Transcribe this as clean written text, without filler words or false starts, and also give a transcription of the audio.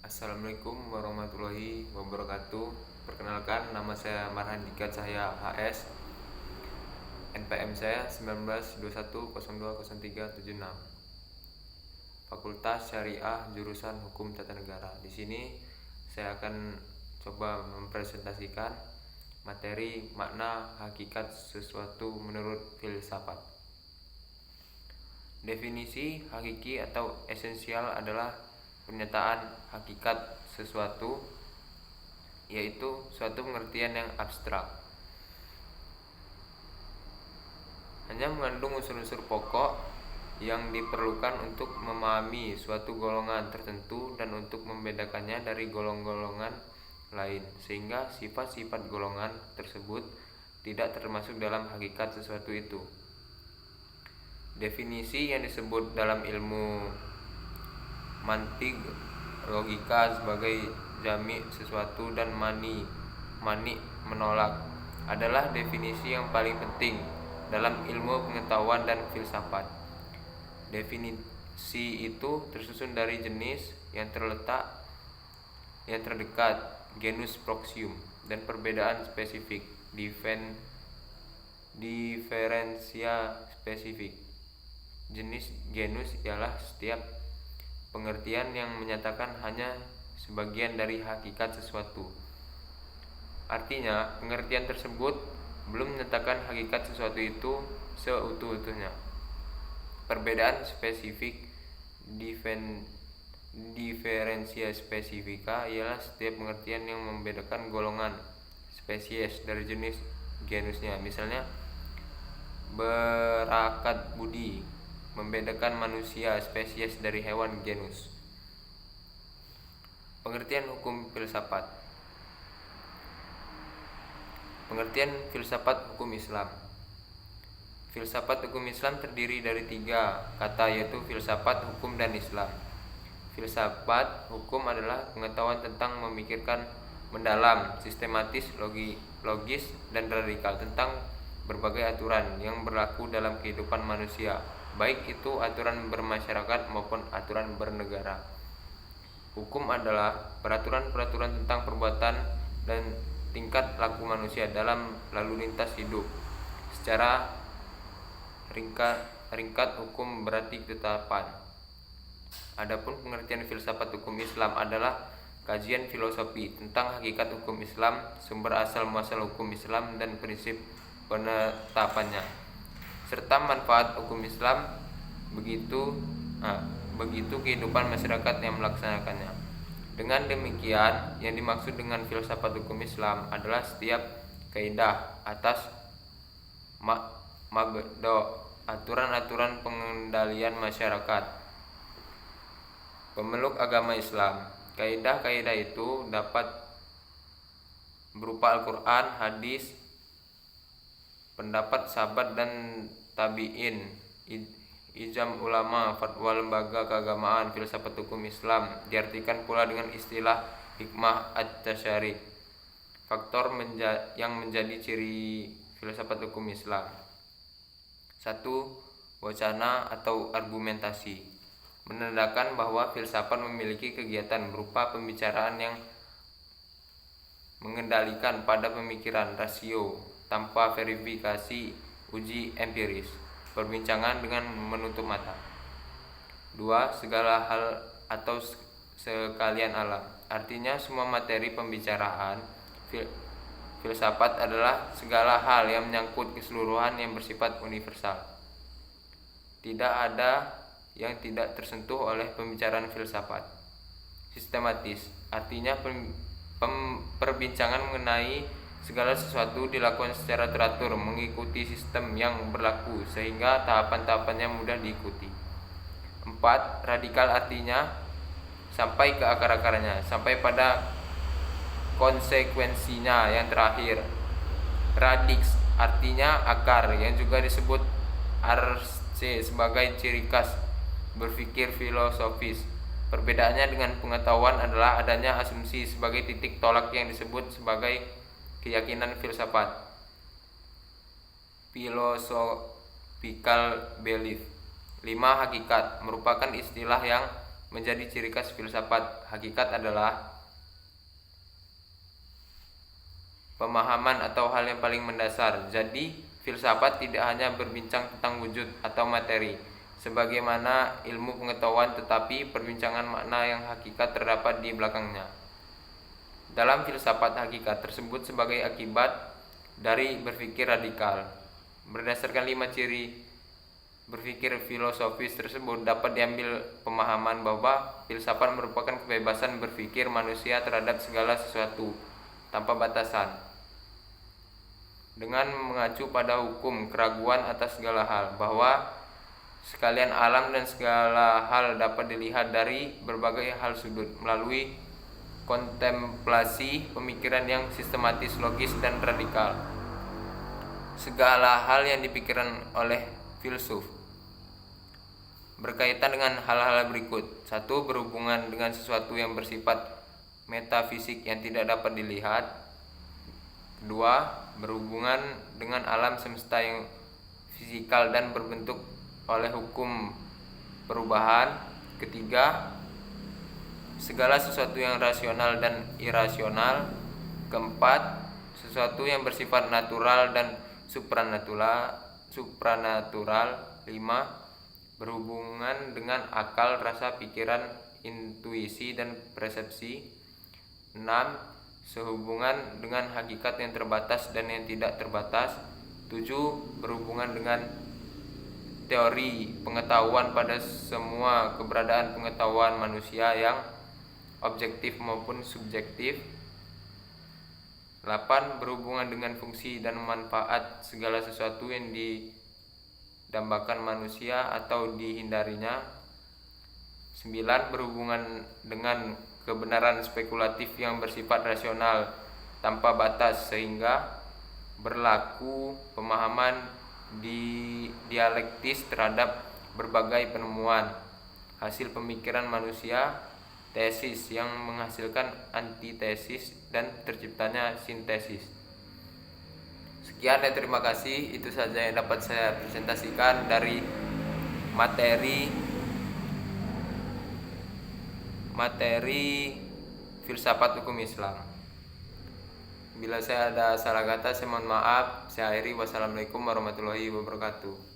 Assalamualaikum warahmatullahi wabarakatuh. Perkenalkan, nama saya Marhan Dika Cahya HS. NPM saya 1921020376. Fakultas Syariah jurusan Hukum Tata Negara. Di sini saya akan coba mempresentasikan materi makna hakikat sesuatu menurut filsafat. Definisi hakiki atau esensial adalah pernyataan hakikat sesuatu, yaitu suatu pengertian yang abstrak, hanya mengandung unsur-unsur pokok yang diperlukan untuk memahami suatu golongan tertentu dan untuk membedakannya dari golongan-golongan lain, sehingga sifat-sifat golongan tersebut tidak termasuk dalam hakikat sesuatu itu. Definisi yang disebut dalam ilmu mantik logika sebagai jami sesuatu dan mani menolak adalah definisi yang paling penting dalam ilmu pengetahuan dan filsafat. Definisi itu tersusun dari jenis yang terdekat, genus proxium, dan perbedaan spesifik, diferensia spesifik. Genus ialah setiap pengertian yang menyatakan hanya sebagian dari hakikat sesuatu. Artinya, pengertian tersebut belum menyatakan hakikat sesuatu itu seutuh-utuhnya. Perbedaan spesifik, diferensia spesifika, ialah setiap pengertian yang membedakan golongan spesies dari jenis genusnya. Misalnya, berakat budi membedakan manusia spesies dari hewan genus. Pengertian hukum filsafat. Pengertian filsafat hukum Islam. Filsafat hukum Islam terdiri dari 3 kata, yaitu filsafat, hukum, dan Islam. Filsafat hukum adalah pengetahuan tentang memikirkan mendalam, sistematis, logis, dan radikal tentang berbagai aturan yang berlaku dalam kehidupan manusia, baik itu aturan bermasyarakat maupun aturan bernegara. Hukum adalah peraturan-peraturan tentang perbuatan dan tingkat laku manusia dalam lalu lintas hidup. Secara ringkat hukum berarti ketetapan. Adapun pengertian filsafat hukum Islam adalah kajian filosofi tentang hakikat hukum Islam, sumber asal muasal hukum Islam, dan prinsip penetapannya, serta manfaat hukum Islam, begitu kehidupan masyarakat yang melaksanakannya. Dengan demikian, yang dimaksud dengan filsafat hukum Islam adalah setiap kaidah atas mabda, aturan-aturan pengendalian masyarakat pemeluk agama Islam. Kaidah-kaidah itu dapat berupa Al-Quran, hadis, pendapat sahabat dan tabi'in, ijma ulama, fatwa lembaga keagamaan. Filsafat hukum Islam diartikan pula dengan istilah hikmah at-tasyari', faktor yang menjadi ciri filsafat hukum Islam. 1. Wacana atau argumentasi, menandakan bahwa filsafat memiliki kegiatan berupa pembicaraan yang mengendalikan pada pemikiran rasio tanpa verifikasi uji empiris, perbincangan dengan menutup mata. 2. Segala hal atau sekalian alam, artinya semua materi pembicaraan filsafat adalah segala hal yang menyangkut keseluruhan yang bersifat universal. Tidak ada yang tidak tersentuh oleh pembicaraan filsafat. Sistematis, artinya perbincangan mengenai segala sesuatu dilakukan secara teratur, mengikuti sistem yang berlaku sehingga tahapan-tahapannya mudah diikuti. 4. Radikal, artinya sampai ke akar-akarnya, sampai pada konsekuensinya yang terakhir. Radix, artinya akar, yang juga disebut arche sebagai ciri khas berpikir filosofis. Perbedaannya dengan pengetahuan adalah adanya asumsi sebagai titik tolak yang disebut sebagai keyakinan filsafat. Philosophical belief. 5. Hakikat merupakan istilah yang menjadi ciri khas filsafat hakikat adalah pemahaman atau hal yang paling mendasar. Jadi, filsafat tidak hanya berbincang tentang wujud atau materi, sebagaimana ilmu pengetahuan, tetapi perbincangan makna yang hakikat terdapat di belakangnya. Dalam filsafat hakikat tersebut sebagai akibat dari berpikir radikal. Berdasarkan 5 ciri berpikir filosofis tersebut dapat diambil pemahaman bahwa filsafat merupakan kebebasan berpikir manusia terhadap segala sesuatu tanpa batasan, dengan mengacu pada hukum keraguan atas segala hal, bahwa sekalian alam dan segala hal dapat dilihat dari berbagai hal sudut melalui kontemplasi pemikiran yang sistematis, logis, dan radikal. Segala hal yang dipikirkan oleh filsuf berkaitan dengan hal-hal berikut. 1. Berhubungan dengan sesuatu yang bersifat metafisik yang tidak dapat dilihat. 2. Berhubungan dengan alam semesta yang fisikal dan berbentuk oleh hukum perubahan. 3. Segala sesuatu yang rasional dan irasional. 4. Sesuatu yang bersifat natural dan supranatural. 5. Berhubungan dengan akal, rasa, pikiran, intuisi, dan persepsi. 6. Sehubungan dengan hakikat yang terbatas dan yang tidak terbatas. 7. Berhubungan dengan teori pengetahuan pada semua keberadaan pengetahuan manusia yang objektif maupun subjektif. 8. Berhubungan dengan fungsi dan manfaat segala sesuatu yang didambakan manusia atau dihindarinya. 9. Berhubungan dengan kebenaran spekulatif yang bersifat rasional tanpa batas, sehingga berlaku pemahaman dialektis terhadap berbagai penemuan hasil pemikiran manusia, tesis yang menghasilkan antitesis, dan terciptanya sintesis. Sekian dan terima kasih. Itu saja yang dapat saya presentasikan dari materi filsafat hukum Islam. Bila saya ada salah kata, saya mohon maaf. Saya akhiri. Wassalamualaikum warahmatullahi wabarakatuh.